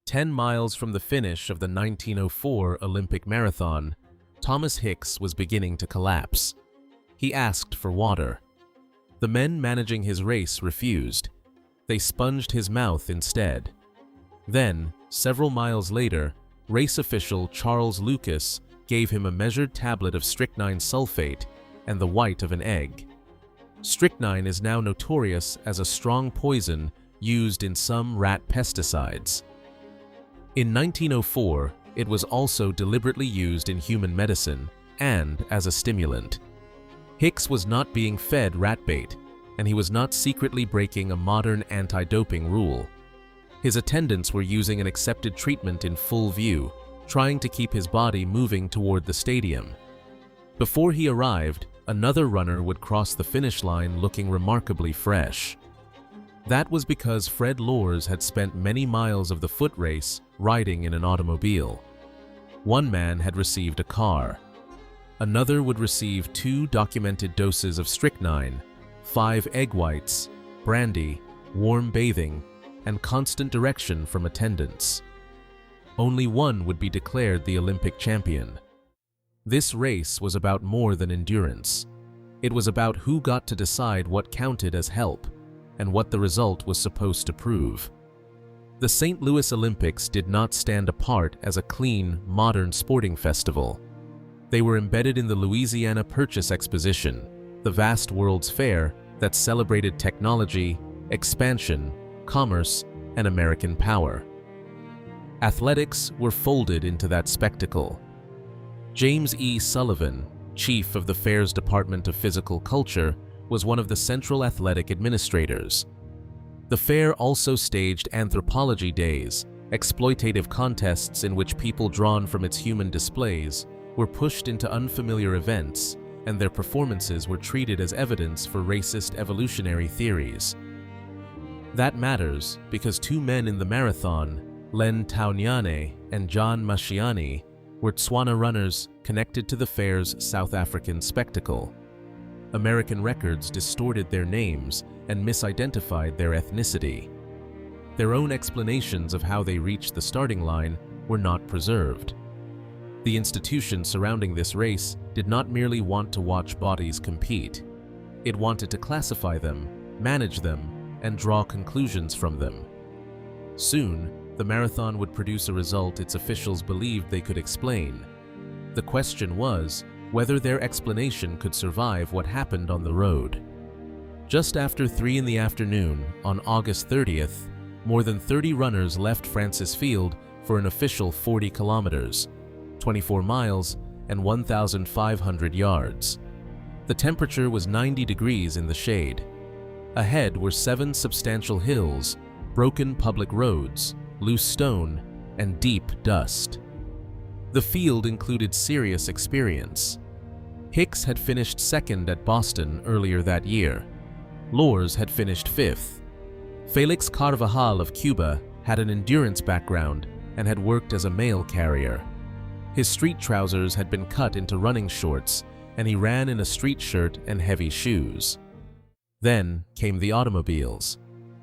10 miles from the finish of the 1904 Olympic marathon, Thomas Hicks was beginning to collapse. He asked for water. The men managing his race refused. They sponged his mouth instead. Then, several miles later, race official Charles Lucas gave him a measured tablet of strychnine sulfate and the white of an egg. Strychnine is now notorious as a strong poison used in some rat pesticides. In 1904, it was also deliberately used in human medicine and as a stimulant. Hicks was not being fed rat bait, and he was not secretly breaking a modern anti-doping rule. His attendants were using an accepted treatment in full view, trying to keep his body moving toward the stadium. Before he arrived, another runner would cross the finish line looking remarkably fresh. That was because Fred Lorz had spent many miles of the foot race riding in an automobile. One man had received a car. Another would receive 2 documented doses of strychnine, 5 egg whites, brandy, warm bathing, and constant direction from attendants. Only one would be declared the Olympic champion. This race was about more than endurance. It was about who got to decide what counted as help and what the result was supposed to prove. The St. Louis Olympics did not stand apart as a clean, modern sporting festival. They were embedded in the Louisiana Purchase Exposition, the vast World's Fair that celebrated technology, expansion, commerce, and American power. Athletics were folded into that spectacle. James E. Sullivan, chief of the fair's Department of Physical Culture, was one of the central athletic administrators. The fair also staged anthropology days, exploitative contests in which people drawn from its human displays were pushed into unfamiliar events, and their performances were treated as evidence for racist evolutionary theories. That matters because 2 men in the marathon, Len Taunyane and John Mashiani, were Tswana runners connected to the fair's South African spectacle. American records distorted their names and misidentified their ethnicity. Their own explanations of how they reached the starting line were not preserved. The institution surrounding this race did not merely want to watch bodies compete. It wanted to classify them, manage them, and draw conclusions from them. Soon, the marathon would produce a result its officials believed they could explain. The question was whether their explanation could survive what happened on the road. Just after 3 in the afternoon, on August 30th, more than 30 runners left Francis Field for an official 40 kilometers, 24 miles, and 1,500 yards. The temperature was 90 degrees in the shade. Ahead were 7 substantial hills, broken public roads, loose stone, and deep dust. The field included serious experience. Hicks had finished 2nd at Boston earlier that year. Lorz had finished 5th. Félix Carvajal of Cuba had an endurance background and had worked as a mail carrier. His street trousers had been cut into running shorts, and he ran in a street shirt and heavy shoes. Then came the automobiles.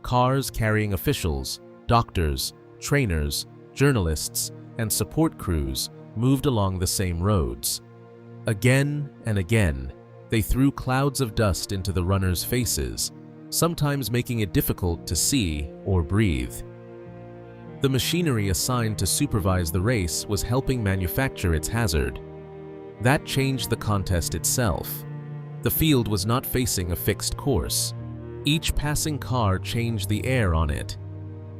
Cars carrying officials, doctors, trainers, journalists, and support crews moved along the same roads. Again and again, they threw clouds of dust into the runners' faces, sometimes making it difficult to see or breathe. The machinery assigned to supervise the race was helping manufacture its hazard. That changed the contest itself. The field was not facing a fixed course. Each passing car changed the air on it.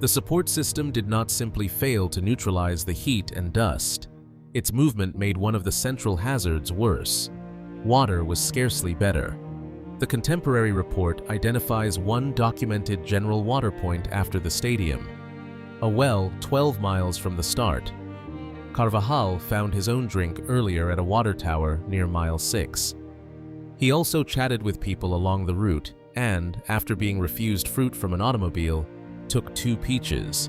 The support system did not simply fail to neutralize the heat and dust. Its movement made one of the central hazards worse. Water was scarcely better. The contemporary report identifies one documented general water point after the stadium, a well 12 miles from the start. Carvajal found his own drink earlier at a water tower near mile 6. He also chatted with people along the route and, after being refused fruit from an automobile, took 2 peaches.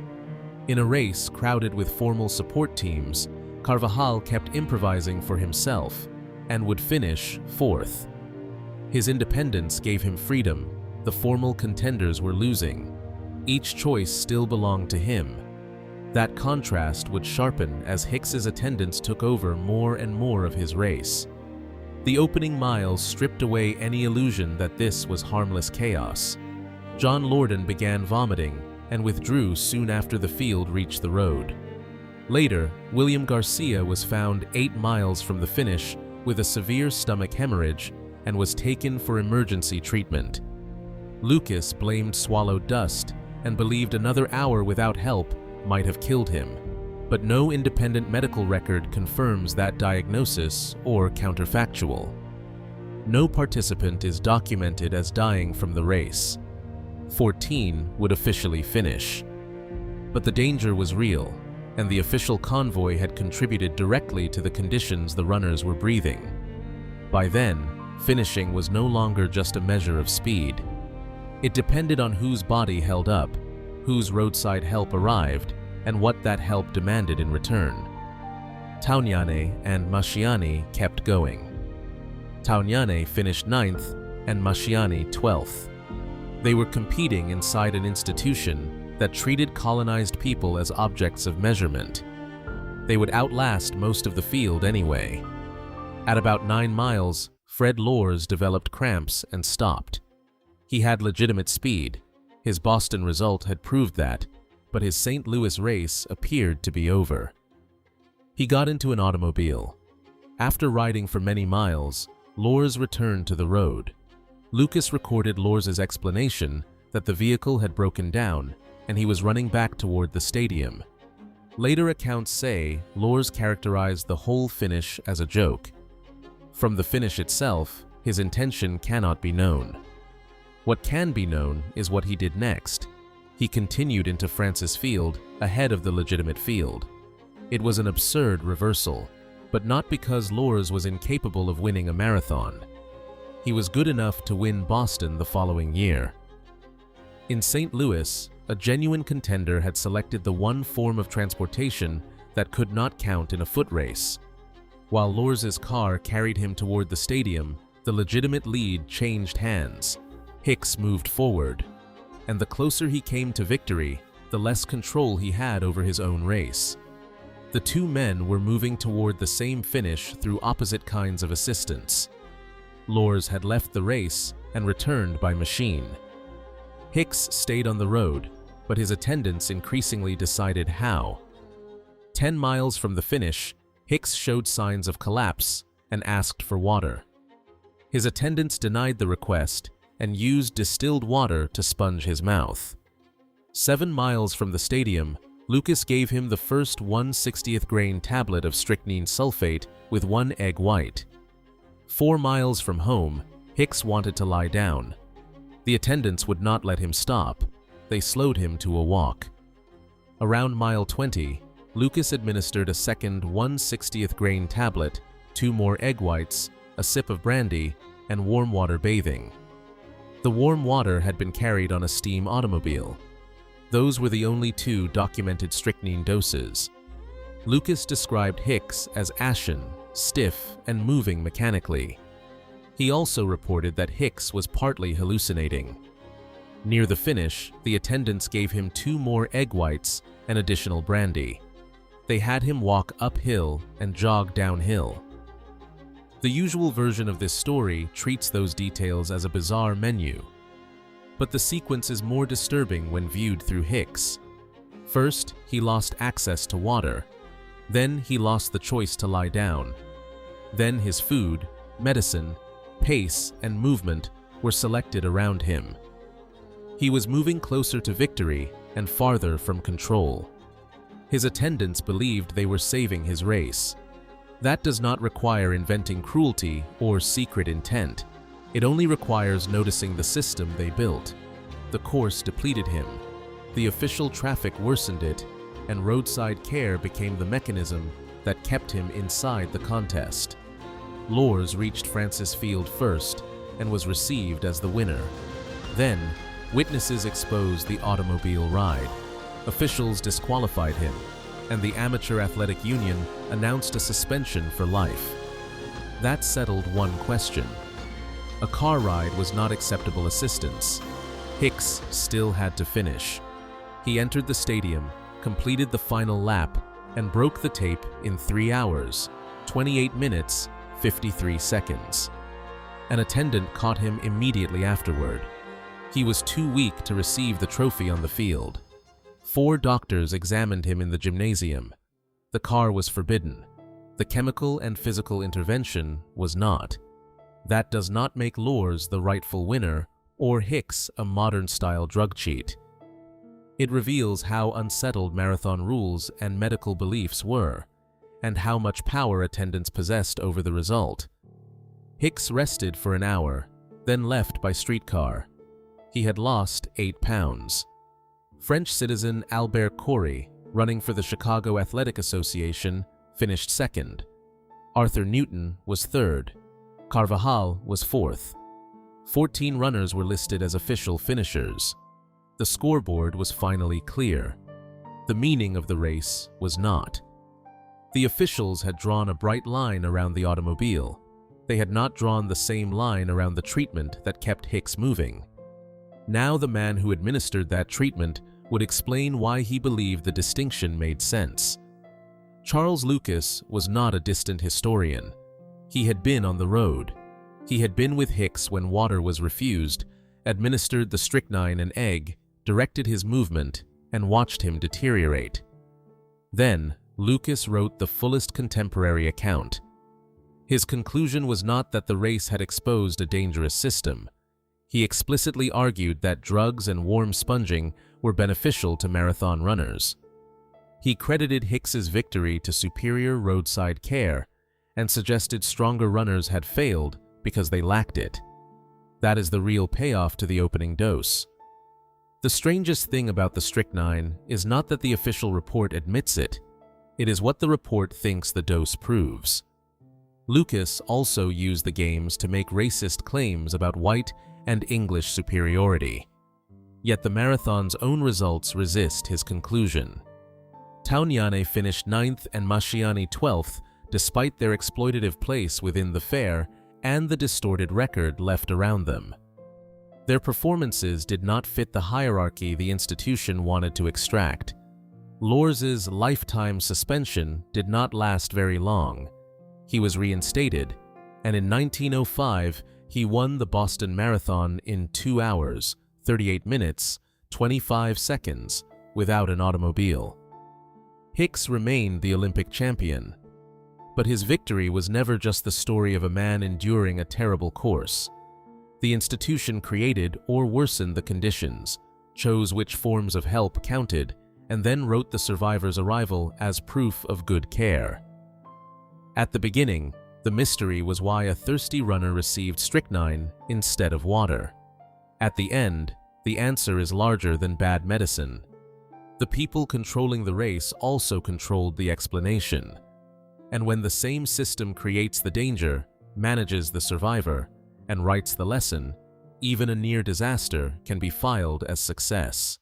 In a race crowded with formal support teams, Carvajal kept improvising for himself and would finish 4th. His independence gave him freedom. The formal contenders were losing. Each choice still belonged to him. That contrast would sharpen as Hicks's attendants took over more and more of his race. The opening miles stripped away any illusion that this was harmless chaos. John Lordan began vomiting and withdrew soon after the field reached the road. Later, William Garcia was found 8 miles from the finish with a severe stomach hemorrhage and was taken for emergency treatment. Lucas blamed swallowed dust and believed another hour without help might have killed him, but no independent medical record confirms that diagnosis or counterfactual. No participant is documented as dying from the race. 14 would officially finish. But the danger was real, and the official convoy had contributed directly to the conditions the runners were breathing. By then, finishing was no longer just a measure of speed. It depended on whose body held up, whose roadside help arrived, and what that help demanded in return. Taunyane and Mashiani kept going. Taunyane finished 9th and Mashiani 12th. They were competing inside an institution that treated colonized people as objects of measurement. They would outlast most of the field anyway. At about 9 miles, Fred Lorz developed cramps and stopped. He had legitimate speed. His Boston result had proved that, but his St. Louis race appeared to be over. He got into an automobile. After riding for many miles, Lorz returned to the road. Lucas recorded Lorz's explanation that the vehicle had broken down and he was running back toward the stadium. Later accounts say Lorz characterized the whole finish as a joke. From the finish itself, his intention cannot be known. What can be known is what he did next. He continued into Francis Field ahead of the legitimate field. It was an absurd reversal, but not because Lorz was incapable of winning a marathon. He was good enough to win Boston the following year. In St. Louis, a genuine contender had selected the one form of transportation that could not count in a foot race. While Lorz's car carried him toward the stadium, the legitimate lead changed hands. Hicks moved forward, and the closer he came to victory, the less control he had over his own race. The two men were moving toward the same finish through opposite kinds of assistance. Lorz had left the race and returned by machine. Hicks stayed on the road, but his attendants increasingly decided how. 10 miles from the finish, Hicks showed signs of collapse and asked for water. His attendants denied the request and used distilled water to sponge his mouth. 7 miles from the stadium, Lucas gave him the first 1/60th grain tablet of strychnine sulfate with 1 egg white. 4 miles from home, Hicks wanted to lie down. The attendants would not let him stop. They slowed him to a walk. Around mile 20, Lucas administered a second 1/60th grain tablet, 2 more egg whites, a sip of brandy, and warm water bathing. The warm water had been carried on a steam automobile. Those were the only 2 documented strychnine doses. Lucas described Hicks as ashen, stiff, and moving mechanically. He also reported that Hicks was partly hallucinating. Near the finish, the attendants gave him 2 more egg whites and additional brandy. They had him walk uphill and jog downhill. The usual version of this story treats those details as a bizarre menu. But the sequence is more disturbing when viewed through Hicks. First, he lost access to water. Then he lost the choice to lie down. Then his food, medicine, pace, and movement were selected around him. He was moving closer to victory and farther from control. His attendants believed they were saving his race. That does not require inventing cruelty or secret intent. It only requires noticing the system they built. The course depleted him. The official traffic worsened it, and roadside care became the mechanism that kept him inside the contest. Lorz reached Francis Field first and was received as the winner. Then, witnesses exposed the automobile ride. Officials disqualified him, and the Amateur Athletic Union announced a suspension for life. That settled one question. A car ride was not acceptable assistance. Hicks still had to finish. He entered the stadium, completed the final lap and broke the tape in 3 hours, 28 minutes, 53 seconds. An attendant caught him immediately afterward. He was too weak to receive the trophy on the field. 4 doctors examined him in the gymnasium. The car was forbidden. The chemical and physical intervention was not. That does not make Lorz the rightful winner or Hicks a modern-style drug cheat. It reveals how unsettled marathon rules and medical beliefs were, and how much power attendants possessed over the result. Hicks rested for an hour, then left by streetcar. He had lost 8 pounds. French citizen Albert Corey, running for the Chicago Athletic Association, finished second. Arthur Newton was third. Carvajal was fourth. 14 runners were listed as official finishers. The scoreboard was finally clear. The meaning of the race was not. The officials had drawn a bright line around the automobile. They had not drawn the same line around the treatment that kept Hicks moving. Now the man who administered that treatment would explain why he believed the distinction made sense. Charles Lucas was not a distant historian. He had been on the road. He had been with Hicks when water was refused, administered the strychnine and egg, directed his movement, and watched him deteriorate. Then, Lucas wrote the fullest contemporary account. His conclusion was not that the race had exposed a dangerous system. He explicitly argued that drugs and warm sponging were beneficial to marathon runners. He credited Hicks's victory to superior roadside care and suggested stronger runners had failed because they lacked it. That is the real payoff to the opening dose. The strangest thing about the strychnine is not that the official report admits it. It is what the report thinks the dose proves. Lucas also used the games to make racist claims about white and English superiority. Yet the marathon's own results resist his conclusion. Taunyane finished 9th and Mashiani 12th despite their exploitative place within the fair and the distorted record left around them. Their performances did not fit the hierarchy the institution wanted to extract. Lorz's lifetime suspension did not last very long. He was reinstated, and in 1905 he won the Boston Marathon in 2 hours, 38 minutes, 25 seconds, without an automobile. Hicks remained the Olympic champion. But his victory was never just the story of a man enduring a terrible course. The institution created or worsened the conditions, chose which forms of help counted, and then wrote the survivor's arrival as proof of good care. At the beginning, the mystery was why a thirsty runner received strychnine instead of water. At the end, the answer is larger than bad medicine. The people controlling the race also controlled the explanation. And when the same system creates the danger, manages the survivor, and writes the lesson, even a near disaster can be filed as success.